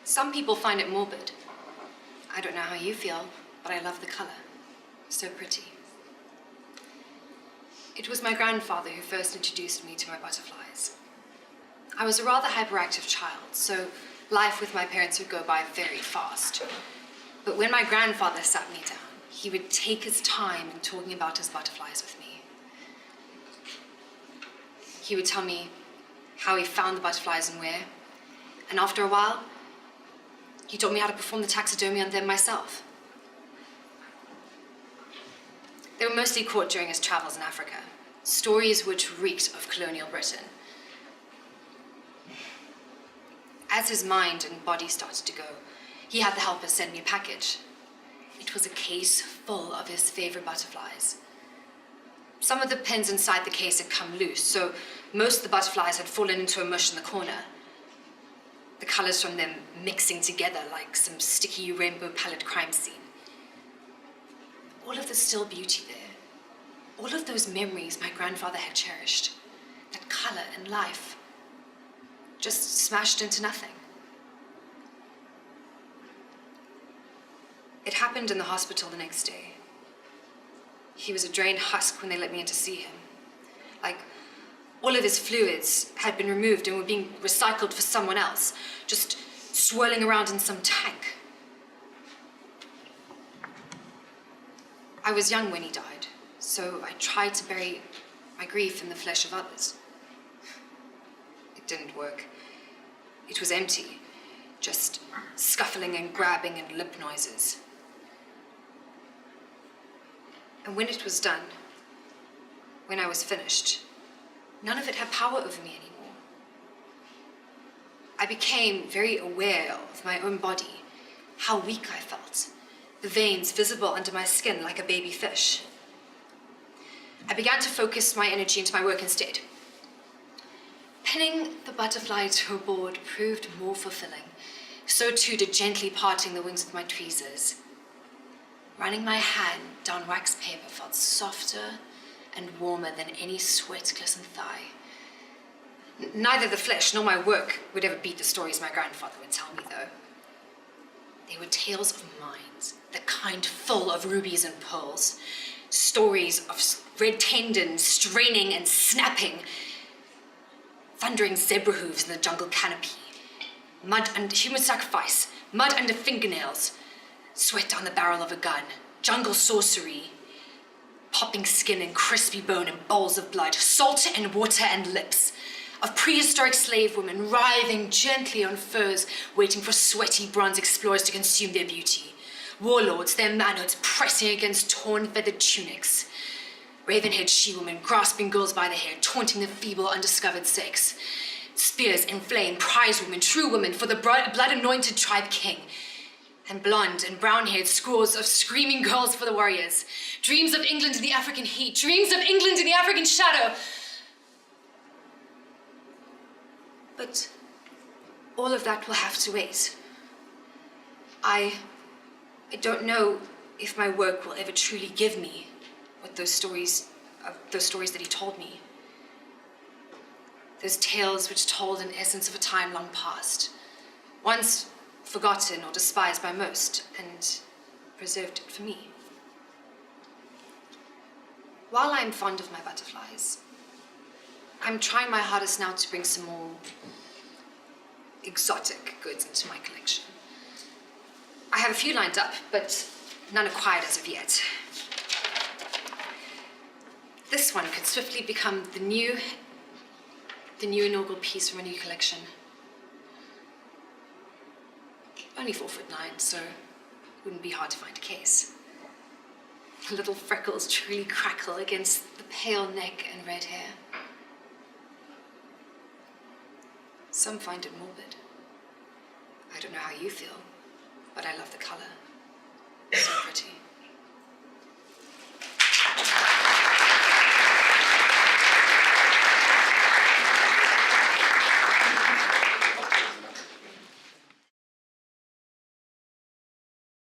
Some people find it morbid. I don't know how you feel, but I love the color. So pretty. It was my grandfather who first introduced me to my butterflies. I was a rather hyperactive child, so life with my parents would go by very fast. But when my grandfather sat me down, he would take his time in talking about his butterflies with me. He would tell me how he found the butterflies and where, and after a while, he taught me how to perform the taxidermy on them myself. They were mostly caught during his travels in Africa, stories which reeked of colonial Britain. As his mind and body started to go, he had the helper send me a package. It was a case full of his favorite butterflies. Some of the pins inside the case had come loose, so most of the butterflies had fallen into a mush in the corner. The colors from them mixing together like some sticky rainbow palette crime scene. All of the still beauty there, all of those memories my grandfather had cherished, that color and life, just smashed into nothing. It happened in the hospital the next day. He was a drained husk when they let me in to see him. Like, all of his fluids had been removed and were being recycled for someone else, just swirling around in some tank. I was young when he died, so I tried to bury my grief in the flesh of others. It didn't work. It was empty, just scuffling and grabbing and lip noises. And when it was done, when I was finished, none of it had power over me anymore. I became very aware of my own body, how weak I felt, the veins visible under my skin like a baby fish. I began to focus my energy into my work instead. Pinning the butterfly to a board proved more fulfilling. So too did gently parting the wings with my tweezers. Running my hand down wax paper felt softer and warmer than any sweat-glistened thigh. Neither the flesh nor my work would ever beat the stories my grandfather would tell me, though. They were tales of minds, the kind full of rubies and pearls. Stories of red tendons straining and snapping. Thundering zebra hooves in the jungle canopy. Mud and human sacrifice, mud under fingernails. Sweat down the barrel of a gun, jungle sorcery. Popping skin and crispy bone and bowls of blood, salt and water and lips. Of prehistoric slave women writhing gently on furs, waiting for sweaty bronze explorers to consume their beauty. Warlords, their manhoods pressing against torn feathered tunics. Raven-haired she-women grasping girls by the hair, taunting the feeble, undiscovered sex. Spears in flame, prize women, true women for the blood-anointed tribe king. And blonde and brown-haired scores of screaming girls for the warriors. Dreams of England in the African heat, dreams of England in the African shadow. But all of that will have to wait. I don't know if my work will ever truly give me what those stories that he told me. Those tales which told an essence of a time long past. Once forgotten or despised by most, and preserved it for me. While I'm fond of my butterflies, I'm trying my hardest now to bring some more exotic goods into my collection. I have a few lined up, but none acquired as of yet. This one could swiftly become the new inaugural piece from a new collection. Only 4'9", so it wouldn't be hard to find a case. The little freckles truly crackle against the pale neck and red hair. Some find it morbid. I don't know how you feel, but I love the color. So pretty.